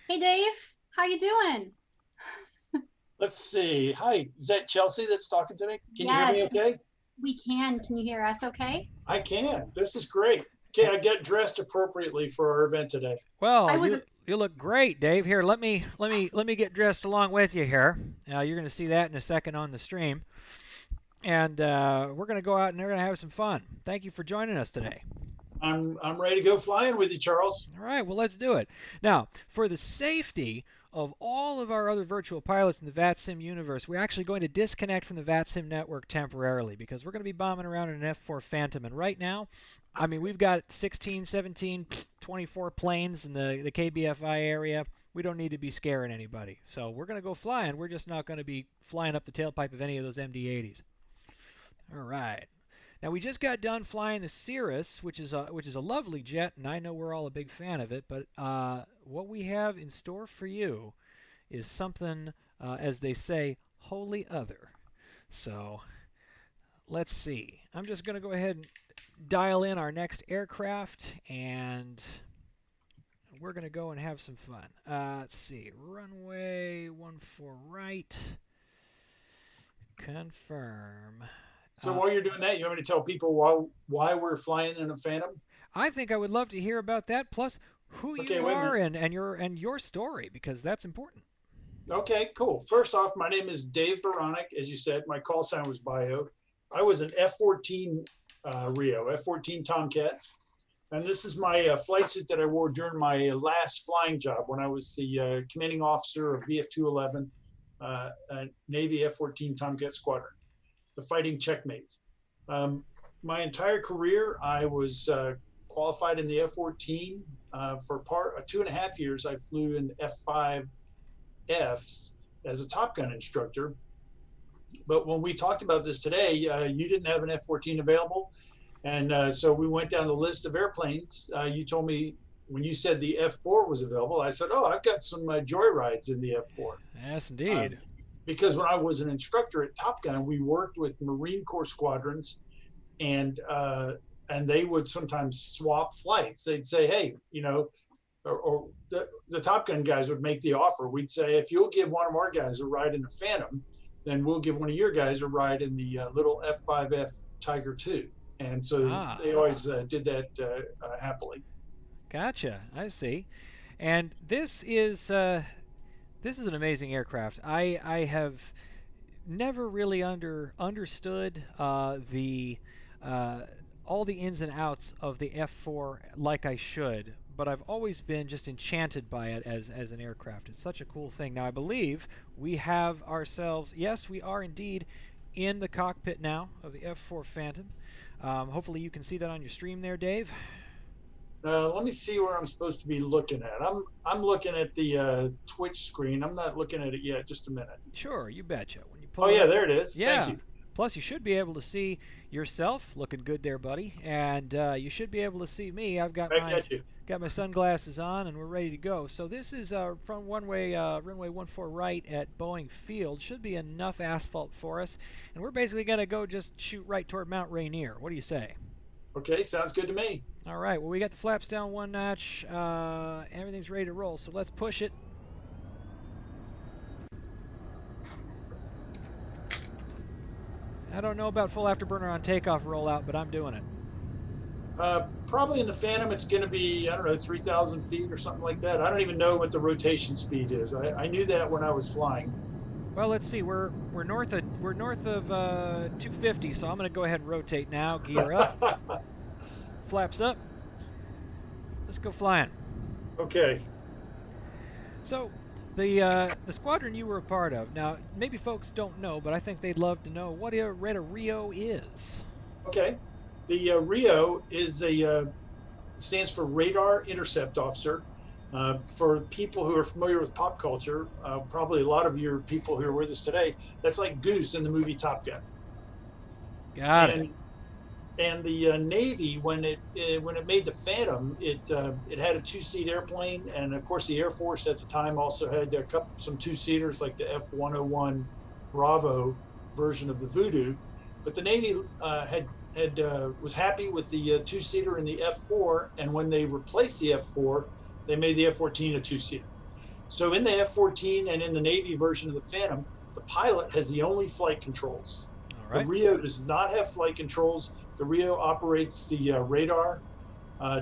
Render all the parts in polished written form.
Hey Dave, how you doing? Let's see. Hi, is that Chelsea that's talking to me? Can you hear me Yes, okay? we can. Can you hear us okay? I can. This is great. Okay, I get dressed appropriately for our event today. I Well, was you look great, Dave. Here, let me get dressed along with you here. You're going to see that in a second on the stream, and we're going to go out and we're going to have some fun. Thank you for joining us today. I'm ready to go flying with you, Charles. All right, well, let's do it. Now, for the safety of all of our other virtual pilots in the VATSIM universe, we're actually going to disconnect from the VATSIM network temporarily because we're going to be bombing around in an F-4 Phantom. And right now, I mean, we've got 16, 17, 24 planes in the KBFI area. We don't need to be scaring anybody. So we're going to go flying. We're just not going to be flying up the tailpipe of any of those MD-80s. All right. Now we just got done flying the Cirrus, which is a lovely jet, and I know we're all a big fan of it. But what we have in store for you is something, as they say, wholly other. So let's see. I'm just going to go ahead and dial in our next aircraft, and we're going to go and have some fun. Let's see. Runway 14 right. Confirm. So while you're doing that, you want me to tell people why we're flying in a Phantom? I think I would love to hear about that, plus who Okay, you wait a are minute. and your story, because that's important. Okay, cool. First off, my name is Dave Baranek. As you said, my call sign was Bio. I was an F-14 RIO, F-14 Tomcats. And this is my flight suit that I wore during my last flying job when I was the commanding officer of VF-211, Navy F-14 Tomcat Squadron, the Fighting Checkmates. Um, my entire career, I was qualified in the F-14. For 2.5 years, I flew in F-5Fs as a Top Gun instructor. But when we talked about this today, you didn't have an F-14 available. And so we went down the list of airplanes. You told me when you said the F4 was available, I said, "Oh, I've got some joyrides in the F4." Yes, Uh, indeed. because when I was an instructor at Top Gun, we worked with Marine Corps squadrons, and they would sometimes swap flights. They'd say, "Hey, or the Top Gun guys would make the offer. We'd say, if you'll give one of our guys a ride in the Phantom, then we'll give one of your guys a ride in the little F5F Tiger 2." And so Ah, they always did that happily. gotcha. I see. And this is an amazing aircraft. I have never really understood the all the ins and outs of the F4 like I should, but I've always been just enchanted by it as an aircraft. It's such a cool thing. Now I believe we have ourselves. Yes, we are indeed in the cockpit now of the F4 Phantom. Hopefully you can see that on your stream there, Dave. Let me see where I'm supposed to be looking at. I'm looking at the Twitch screen. I'm not looking at it yet. Just a minute. Sure, you betcha. When you Oh pull it yeah, up, there it is. Thank yeah. you. Plus, you should be able to see yourself looking good there, buddy, and you should be able to see me. I've got Back my at you. sunglasses on, and we're ready to go. So this is from runway 14 right at Boeing Field. Should be enough asphalt for us, and we're basically gonna go just shoot right toward Mount Rainier. What do you say? Okay, sounds good to me. All right. Well, we got the flaps down one notch. Everything's ready to roll. So let's push it. I don't know about full afterburner on takeoff rollout, but I'm doing it. Probably in the Phantom, it's going to be, I don't know, 3,000 feet or something like that. I don't even know what the rotation speed is. I knew that when I was flying. Well, let's see. We're north of 250, so I'm going to go ahead and rotate now. Gear up, flaps up. Let's go flying. Okay. So, the squadron you were a part of. Now, maybe folks don't know, but I think they'd love to know what a RIO is. Okay. The RIO is stands for Radar Intercept Officer. For people who are familiar with pop culture, probably a lot of your people who are with us today, that's like Goose in the movie Top Gun. Got it. And the Navy, when it made the Phantom, it had a two-seat airplane, and of course the Air Force at the time also had some two-seaters like the F-101 Bravo version of the Voodoo, but the Navy was happy with the two-seater in the F4, and when they replaced the F4, they made the F-14 a two-seater. So in the F-14 and in the Navy version of the Phantom, the pilot has the only flight controls. All right. The RIO does not have flight controls. The RIO operates the radar,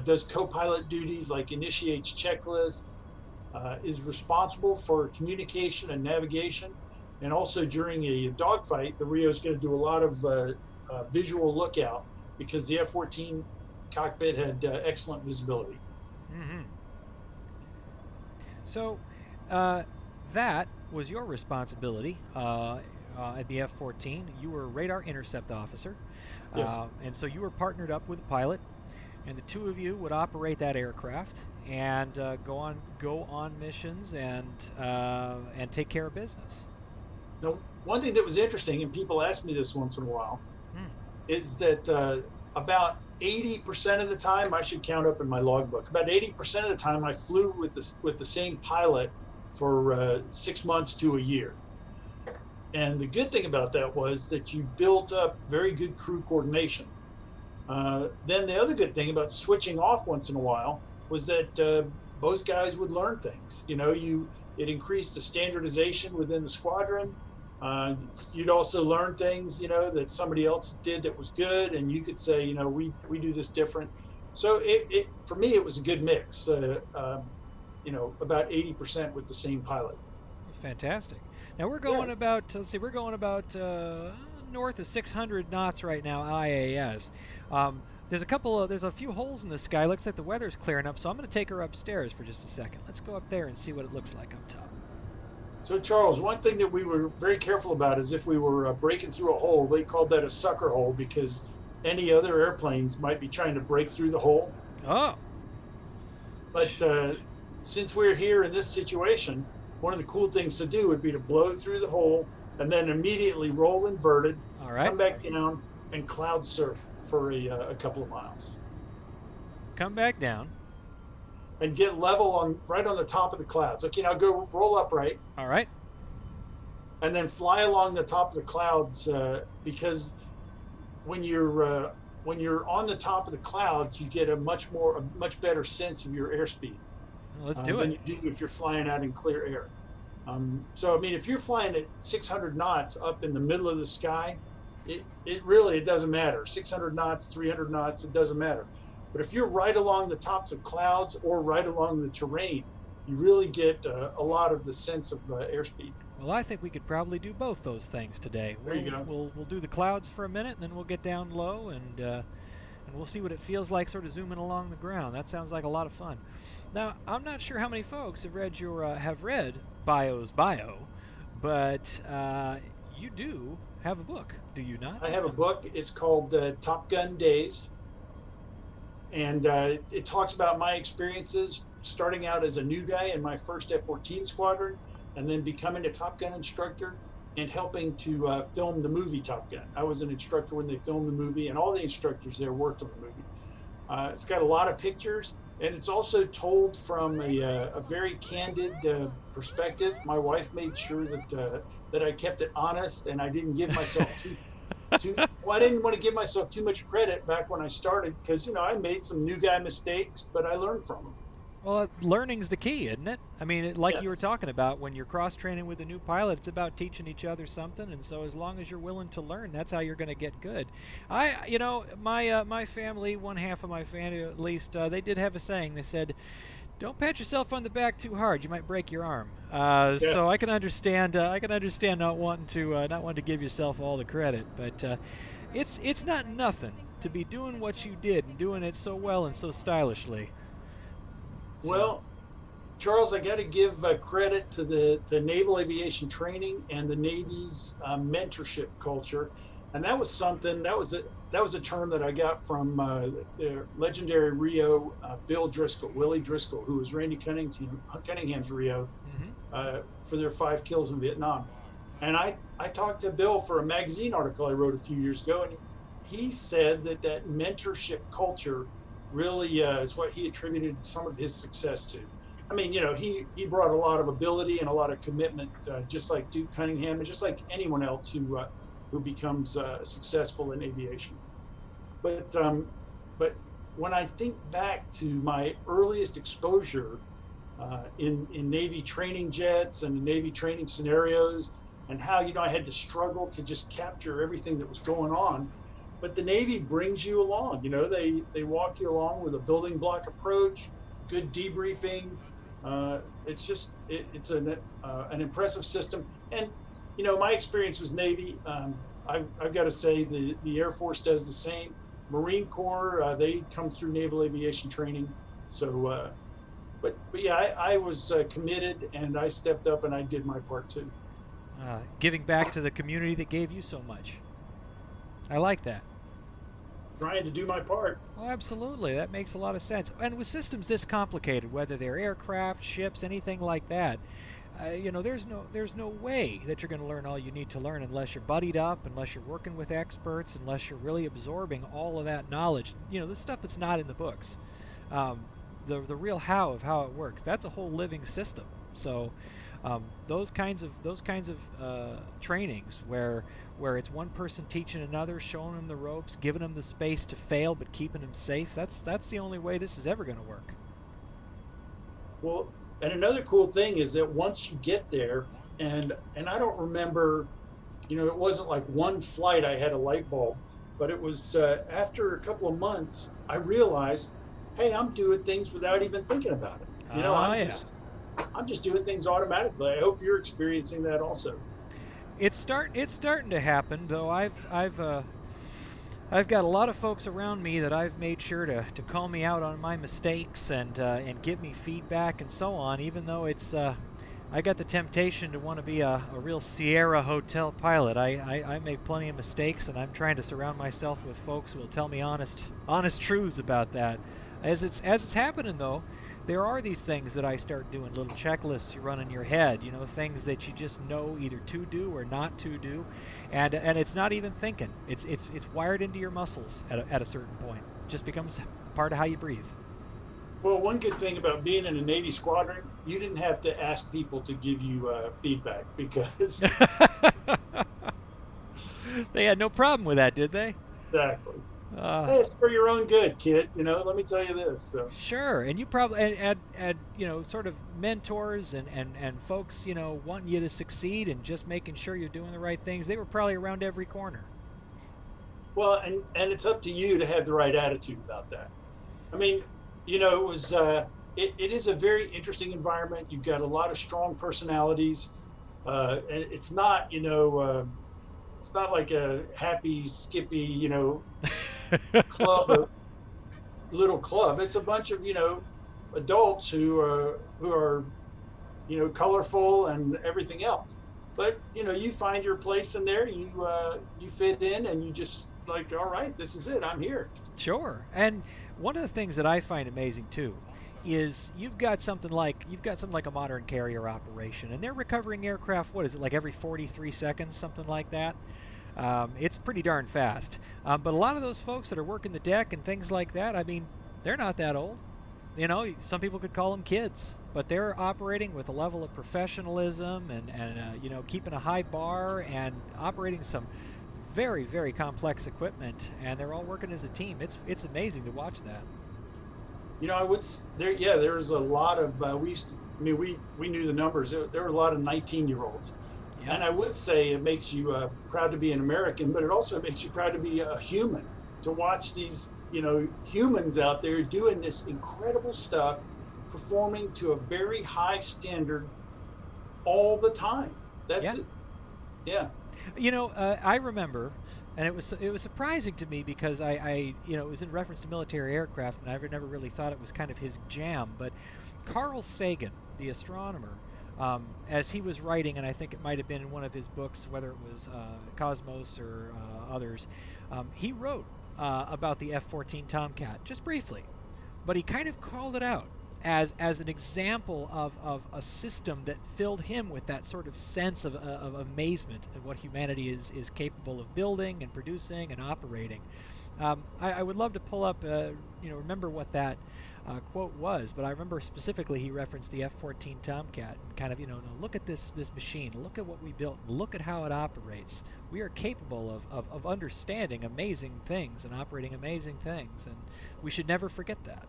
does co-pilot duties like initiates checklists, is responsible for communication and navigation. And also during a dogfight, the RIO is going to do a lot of visual lookout because the F-14 cockpit had excellent visibility. Mm-hmm. So that was your responsibility at the F-14. You were a radar intercept officer. Yes. And so you were partnered up with a pilot, and the two of you would operate that aircraft and go on missions and take care of business. Now, one thing that was interesting, and people ask me this once in a while, is that about 80% of the time, I should count up in my logbook, about 80% of the time I flew with the same pilot for 6 months to a year. And the good thing about that was that you built up very good crew coordination. Then the other good thing about switching off once in a while was that both guys would learn things. You know, it increased the standardization within the squadron. You'd also learn things, you know, that somebody else did that was good, and you could say, you know, we do this different. So for me, it was a good mix. You know, about 80% with the same pilot. Fantastic. Now we're going about, let's see, we're going about north of 600 knots right now, IAS. There's a few holes in the sky. Looks like the weather's clearing up, so I'm going to take her upstairs for just a second. Let's go up there and see what it looks like up top. So Charles, one thing that we were very careful about is if we were breaking through a hole, they called that a sucker hole because any other airplanes might be trying to break through the hole. Oh. But since we're here in this situation, one of the cool things to do would be to blow through the hole and then immediately roll inverted, all right, come back down, and cloud surf for a couple of miles. Come back down. And get level right on the top of the clouds. Okay, now go roll upright. All right. And then fly along the top of the clouds because when you're on the top of the clouds, you get a much better sense of your airspeed. Let's do than it. you do if you're flying out in clear air. So I mean, if you're flying at 600 knots up in the middle of the sky, it really doesn't matter. 600 knots, 300 knots, it doesn't matter. But if you're right along the tops of clouds or right along the terrain, you really get a lot of the sense of airspeed. Well, I think we could probably do both those things today. There you go. We'll do the clouds for a minute, and then we'll get down low, and we'll see what it feels like sort of zooming along the ground. That sounds like a lot of fun. Now, I'm not sure how many folks have read Bio's bio, but you do have a book, do you not? I have a book. It's called Top Gun Days. And it talks about my experiences starting out as a new guy in my first F-14 squadron, and then becoming a Top Gun instructor and helping to film the movie Top Gun. I was an instructor when they filmed the movie, and all the instructors there worked on the movie. It's got a lot of pictures, and it's also told from a very candid perspective. My wife made sure that I kept it honest, and I didn't give myself well, I didn't want to give myself too much credit back when I started because, you know, I made some new guy mistakes, but I learned from them. Well, learning's the key, isn't it? I mean, like Yes. you were talking about, when you're cross-training with a new pilot, it's about teaching each other something, and so as long as you're willing to learn, that's how you're going to get good. My family, one half of my family at least, they did have a saying. They said, "Don't pat yourself on the back too hard; you might break your arm." So I can understand. Not wanting to give yourself all the credit, but it's not nothing to be doing what you did and doing it so well and so stylishly. Well, Charles, I got to give credit to the Naval Aviation Training and the Navy's mentorship culture, and that was something. That was a term that I got from the legendary RIO Willie Driscoll, who was Randy Cunningham's RIO for their 5 kills in Vietnam. And I talked to Bill for a magazine article I wrote a few years ago, and he said that mentorship culture really is what he attributed some of his success to. I mean, you know, he brought a lot of ability and a lot of commitment, just like Duke Cunningham and just like anyone else who becomes successful in aviation. But when I think back to my earliest exposure in Navy training jets and Navy training scenarios, and how, I had to struggle to just capture everything that was going on. But the Navy brings you along. They walk you along with a building block approach, good debriefing. It's an impressive system. And my experience was Navy. I've got to say the Air Force does the same. Marine Corps, they come through naval aviation training. So, but yeah, I was committed, and I stepped up and I did my part too. Giving back to the community that gave you so much. I like that. Trying to do my part. Oh, absolutely. That makes a lot of sense. And with systems this complicated, whether they're aircraft, ships, anything like that, there's no way that you're going to learn all you need to learn unless you're buddied up, unless you're working with experts, unless you're really absorbing all of that knowledge. The stuff that's not in the books, the real how of how it works. That's a whole living system. So those kinds of trainings where it's one person teaching another, showing them the ropes, giving them the space to fail but keeping them safe. That's the only way this is ever going to work. Well, and another cool thing is that once you get there, and I don't remember, it wasn't like one flight I had a light bulb, but it was after a couple of months I realized, hey, I'm doing things without even thinking about it. I'm just doing things automatically. I hope you're experiencing that also. It's starting to happen, though. I've got a lot of folks around me that I've made sure to call me out on my mistakes and give me feedback and so on. Even though it's I got the temptation to want to be a real Sierra Hotel pilot. I make plenty of mistakes, and I'm trying to surround myself with folks who will tell me honest truths about that. As it's happening, though, there are these things that I start doing, little checklists you run in your head, things that you just know either to do or not to do, and it's not even thinking. It's wired into your muscles at a certain point. It just becomes part of how you breathe. Well, one good thing about being in a Navy squadron, you didn't have to ask people to give you feedback, because they had no problem with that, did they? Exactly. Hey, it's for your own good, kid. Let me tell you this. So. Sure, and you probably had sort of mentors and folks wanting you to succeed and just making sure you're doing the right things. They were probably around every corner. Well, and it's up to you to have the right attitude about that. I mean, it was it is a very interesting environment. You've got a lot of strong personalities, and it's not it's not like a happy, skippy, little club. It's a bunch of, adults who are, colorful and everything else. But, you find your place in there, you fit in, and you just like, all right, this is it. I'm here. Sure. And one of the things that I find amazing too is you've got something like a modern carrier operation, and they're recovering aircraft. What is it, like every 43 seconds, something like that? It's pretty darn fast. But a lot of those folks that are working the deck and things like that, I mean, they're not that old. Some people could call them kids, but they're operating with a level of professionalism and keeping a high bar and operating some very, very complex equipment, and they're all working as a team. It's amazing to watch that. There was a lot of we knew the numbers. There were a lot of 19-year-olds. Yeah. And I would say it makes you proud to be an American, but it also makes you proud to be a human, to watch these, humans out there doing this incredible stuff, performing to a very high standard all the time. That's it. Yeah. I remember, and it was surprising to me because I it was in reference to military aircraft, and I never really thought it was kind of his jam, but Carl Sagan, the astronomer, as he was writing, and I think it might have been in one of his books, whether it was Cosmos or others, he wrote about the F-14 Tomcat, just briefly, but he kind of called it out as an example of a system that filled him with that sort of sense of amazement at what humanity is capable of building and producing and operating. I would love to pull up, remember what that quote was, but I remember specifically he referenced the F-14 Tomcat and kind of, look at this machine, look at what we built, look at how it operates. We are capable of understanding amazing things and operating amazing things, and we should never forget that.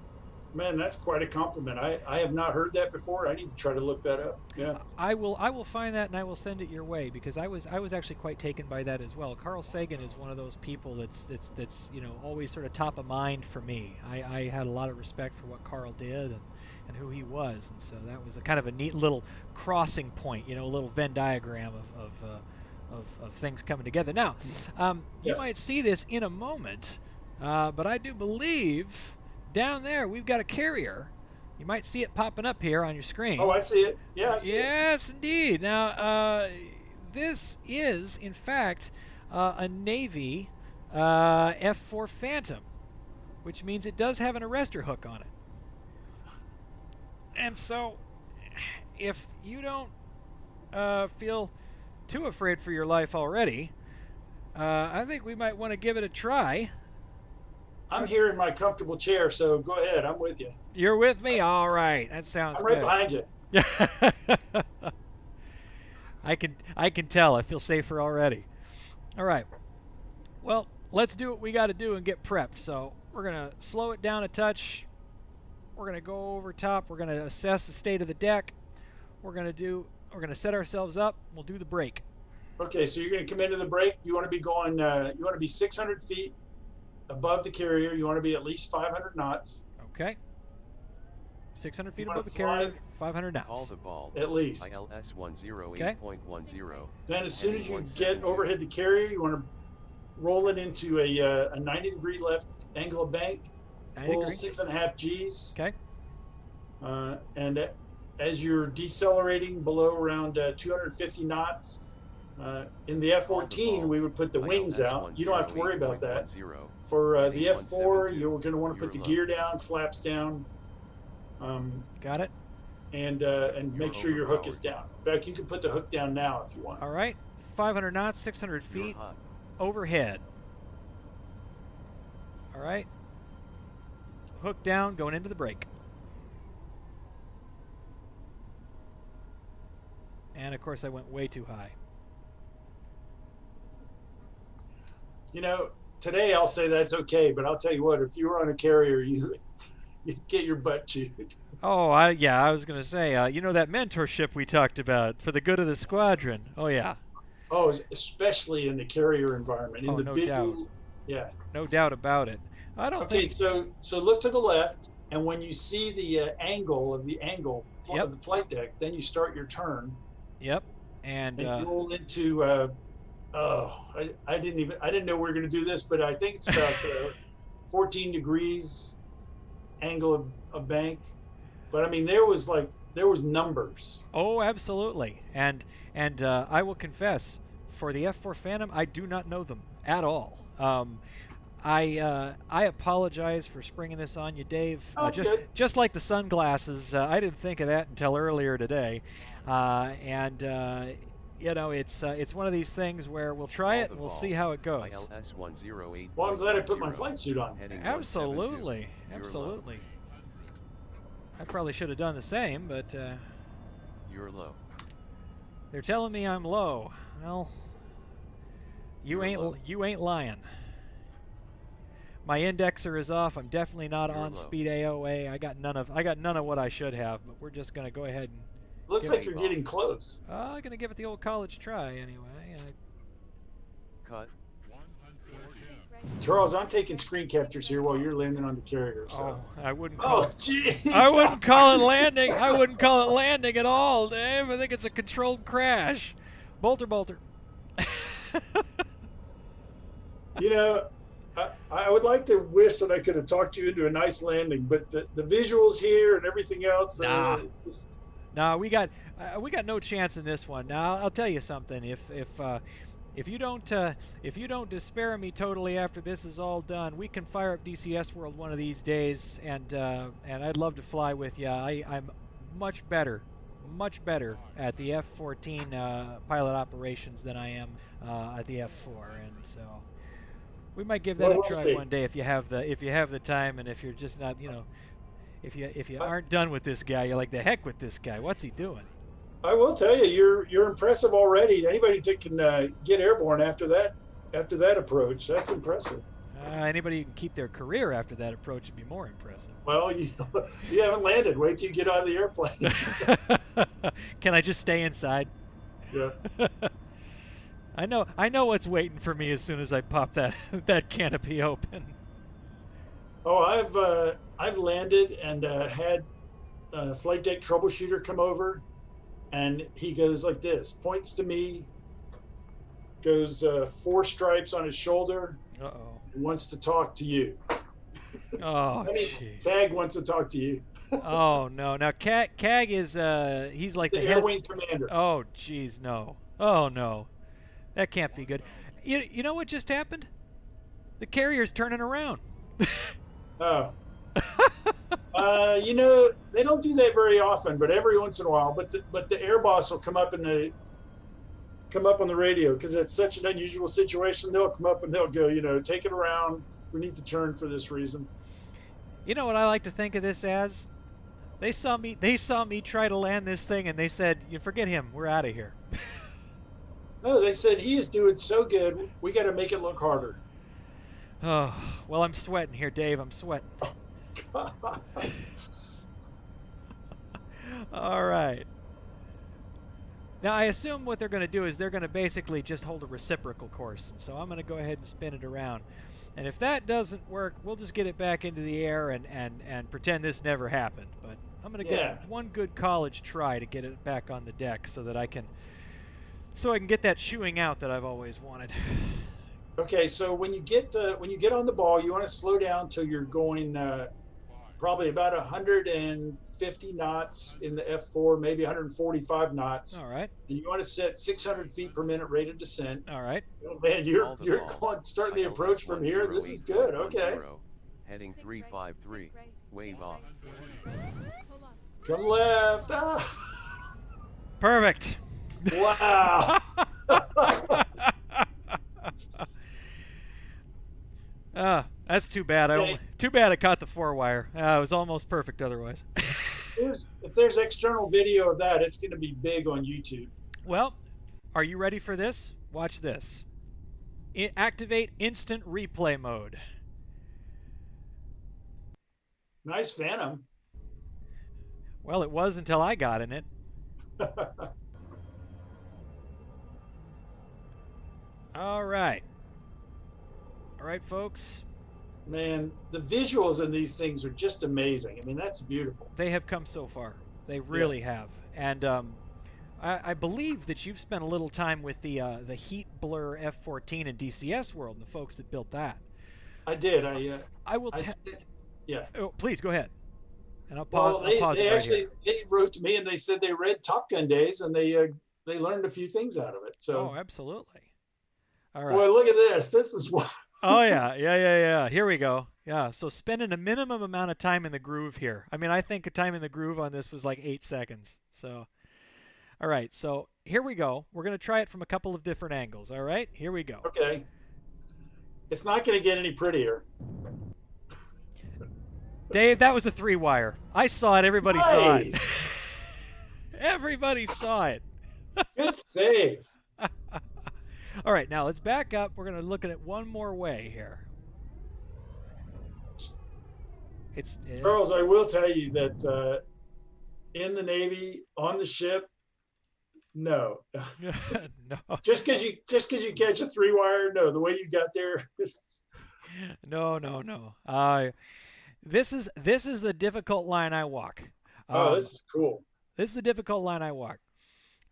Man, that's quite a compliment. I have not heard that before. I need to try to look that up. Yeah. I will find that and I will send it your way, because I was actually quite taken by that as well. Carl Sagan is one of those people that's you know, always sort of top of mind for me. I had a lot of respect for what Carl did and who he was, and so that was a kind of a neat little crossing point, you know, a little Venn diagram of things coming together. Now, you Yes. might see this in a moment, but I do believe down there we've got a carrier. You might see it popping up here on your screen. Oh, I see it. Yeah, I see it. Yes, indeed. Now, this is, in fact, a Navy F-4 Phantom, which means it does have an arrestor hook on it. And so, if you don't feel too afraid for your life already, I think we might want to give it a try. I'm here in my comfortable chair, so go ahead. I'm with you. You're with me? All right. That sounds I'm right good. behind you. I can tell. I feel safer already. All right. Well, let's do what we got to do and get prepped. So we're gonna slow it down a touch. We're gonna go over top. We're gonna assess the state of the deck. We're gonna set ourselves up. We'll do the brake. Okay, so you're going to come into the break. You want to be going. You want to be 600 feet above the carrier. You want to be at least 500 knots. Okay. 600 feet You above wanna the carrier, fly- 500 knots. Call the ball. At least. ILS 108.10. Then as soon as you Heading get 172. overhead the carrier, you want to roll it into a 90-degree left angle of bank. 90 Pull degree. 6.5 Gs. Okay. And as you're decelerating below around 250 knots, in the F-14, we would put the wings out. You don't have to worry about that. For the F-4, you're going to want to put the gear down, flaps down, Got it. and make sure your hook is down. In fact, you can put the hook down now if you want. All right. 500 knots, 600 feet overhead. All right. Hook down, going into the brake. And of course, I went way too high. You know, today I'll say that's okay, but I'll tell you what, if you were on a carrier, you'd get your butt chewed. Oh, yeah, I was going to say, you know that mentorship we talked about for the good of the squadron? Oh, yeah. Oh, especially in the carrier environment. In Oh, the no visual, doubt. yeah. No doubt about it. I don't Okay, think... so look to the left, and when you see the angle of the Yep. of the flight deck, then you start your turn Yep. And and roll into. I didn't know we were going to do this, but I think it's about 14 degrees angle of bank. But I mean, there was numbers. oh, absolutely. And I will confess, for the F-4 Phantom, I do not know them at all. I apologize for springing this on you, Dave. Oh, good. Just like the sunglasses, I didn't think of that until earlier today. You know, it's one of these things where we'll try it and we'll see how it goes. ILS 108. Well, I'm glad I put my flight suit on. Absolutely, absolutely. I probably should have done the same, but You're low. they're telling me I'm low. Well, you You're ain't lying. My indexer is off. I'm definitely not You're on low. speed AOA. I got none of what I should have, but we're just gonna go ahead and Looks Give like me you're ball. getting close. I'm gonna give it the old college try anyway. Cut. Charles, I'm taking screen captures here while you're landing on the carrier. So. I wouldn't call Oh, jeez. I wouldn't call it landing. I wouldn't call it landing at all, Dave. I think it's a controlled crash. Bolter. You know, I would like to wish that I could have talked you into a nice landing, but the visuals here and everything else. Nah. Just, No, we got no chance in this one. Now I'll tell you something. If you don't despair of me totally after this is all done, we can fire up DCS World one of these days, and I'd love to fly with you. I'm much better at the F-14 pilot operations than I am at the F-4, and so we might give that Well, a we'll try see. one day if you have the time, and if you're just not, if you aren't done with this guy, you're like, the heck with this guy. What's he doing? I will tell you, you're impressive already. Anybody that can get airborne after that approach, that's impressive. Anybody who can keep their career after that approach would be more impressive. Well, you haven't landed. Wait till you get out of the airplane. Can I just stay inside? Yeah. I know what's waiting for me as soon as I pop that that canopy open. Oh, I've landed and had a flight deck troubleshooter come over, and he goes like this, points to me, goes 4 stripes on his shoulder, and wants to talk to you. Oh, I mean, geez. CAG wants to talk to you. Oh no! Now CAG is he's like The the Air head. Wing Commander. Oh geez, no! Oh no, that can't be good. You know what just happened? The carrier's turning around. Oh. You know, they don't do that very often, but every once in a while. But the air boss will come up on the radio because it's such an unusual situation. They'll come up and they'll go, you know, take it around. We need to turn for this reason. You know what I like to think of this as? They saw me try to land this thing, and they said, "You forget him. We're out of here." No, they said he is doing so good. We got to make it look harder. Oh well, I'm sweating here, Dave. I'm sweating. All right. Now I assume what they're going to do is they're going to basically just hold a reciprocal course, and so I'm going to go ahead and spin it around. And if that doesn't work, we'll just get it back into the air and pretend this never happened. But I'm going to get one good college try to get it back on the deck so that I can get that shooing out that I've always wanted. Okay, so when you get on the ball, you want to slow down till you're going probably about 150 knots in the F4, maybe 145 knots. All right. And you want to set 600 feet per minute rate of descent. All right. Oh, man, you're starting the approach from here. This is good. Okay. Heading 353. Wave off. Come left. Ah. Perfect. Wow. That's too bad. Too bad I caught the 4-wire. It was almost perfect otherwise. If there's external video of that, it's going to be big on YouTube. Well, are you ready for this? Watch this. Activate instant replay mode. Nice Phantom. Well, it was until I got in it. All right. All right, folks. Man, the visuals in these things are just amazing. I mean, that's beautiful. They have come so far. They really have. And I believe that you've spent a little time with the Heat Blur F-14 in DCS World and the folks that built that. I did. I will. Yeah. Oh, please go ahead. And I'll pause. Well, they right actually here. they wrote to me and they said they read Top Gun days and they learned a few things out of it. So. Oh, absolutely. All right. Boy, look at this. This is what. Oh yeah. Here we go. Yeah. So spending a minimum amount of time in the groove here. I mean, I think a time in the groove on this was like 8 seconds. So, all right. So here we go. We're gonna try it from a couple of different angles. All right. Here we go. Okay. It's not gonna get any prettier. Dave, that was a 3-wire. I saw it. Everybody saw it. Everybody saw it. Good save. All right, now let's back up. We're going to look at it one more way here. Charles, I will tell you that in the Navy, on the ship, no. No. Just because you catch a 3-wire, no. The way you got there. No. This is the difficult line I walk. Oh, this is cool. This is the difficult line I walk.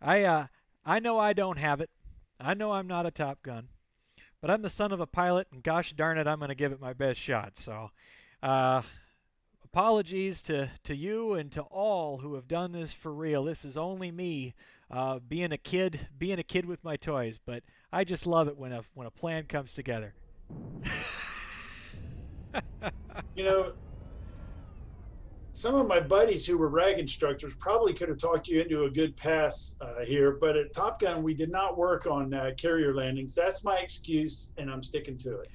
I know I don't have it. I know I'm not a Top Gun, but I'm the son of a pilot, and gosh darn it, I'm going to give it my best shot. So, apologies to you and to all who have done this for real. This is only me being a kid with my toys, but I just love it when a plan comes together. You know, some of my buddies who were RAG instructors probably could have talked you into a good pass here, but at Top Gun, we did not work on carrier landings. That's my excuse, and I'm sticking to it.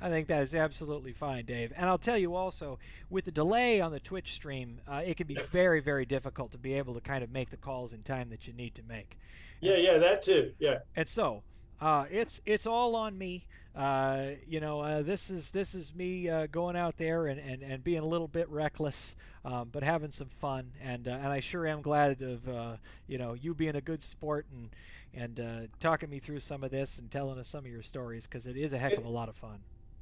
I think that is absolutely fine, Dave. And I'll tell you also, with the delay on the Twitch stream, it can be very, very difficult to be able to kind of make the calls in time that you need to make. Yeah, that too. Yeah. And so, it's all on me. This is me going out there and being a little bit reckless, but having some fun. And I sure am glad of you being a good sport and talking me through some of this and telling us some of your stories, because it is a heck of a lot of fun.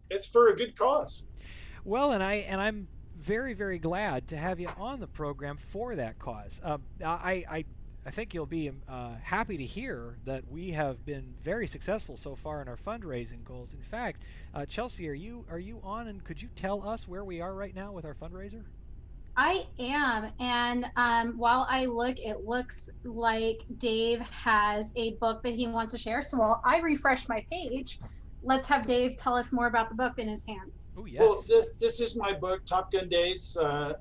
It's for a good cause. Well, and I'm very, very glad to have you on the program for that cause. I think you'll be happy to hear that we have been very successful so far in our fundraising goals. In fact, Chelsea, are you on, and could you tell us where we are right now with our fundraiser? I am, and while I look, it looks like Dave has a book that he wants to share. So while I refresh my page, let's have Dave tell us more about the book in his hands. Oh, yes. Well, this is my book, Top Gun Days. I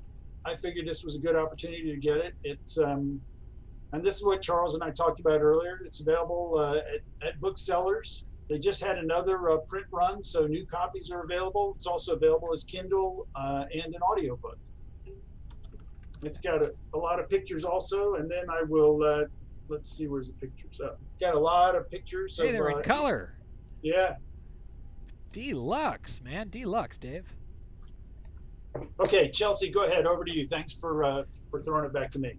figured this was a good opportunity to get it. It's and this is what Charles and I talked about earlier. It's available at booksellers. They just had another print run, so new copies are available. It's also available as Kindle and an audiobook. It's got a lot of pictures also, and then I will, let's see, where's the pictures? Got a lot of pictures. Hey, they're in color. Yeah. Deluxe, man. Deluxe, Dave. Okay, Chelsea, go ahead. Over to you. Thanks for throwing it back to me.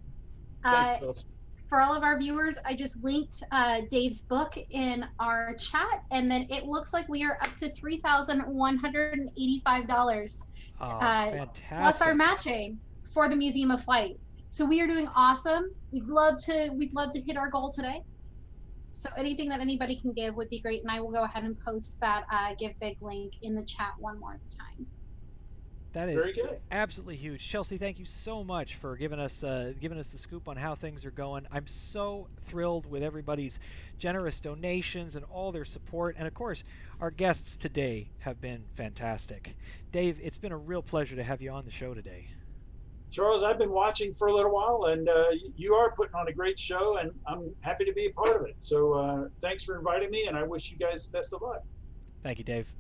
Thanks, Chelsea. For all of our viewers, I just linked Dave's book in our chat, and then it looks like we are up to $3,185. Oh, fantastic. Plus our matching for the Museum of Flight. So we are doing awesome. We'd love to hit our goal today. So anything that anybody can give would be great, and I will go ahead and post that GiveBIG link in the chat one more time. That is very good. Absolutely huge. Chelsea, thank you so much for giving us the scoop on how things are going. I'm so thrilled with everybody's generous donations and all their support. And of course, our guests today have been fantastic. Dave, it's been a real pleasure to have you on the show today. Charles, I've been watching for a little while, and you are putting on a great show, and I'm happy to be a part of it. So thanks for inviting me, and I wish you guys the best of luck. Thank you, Dave.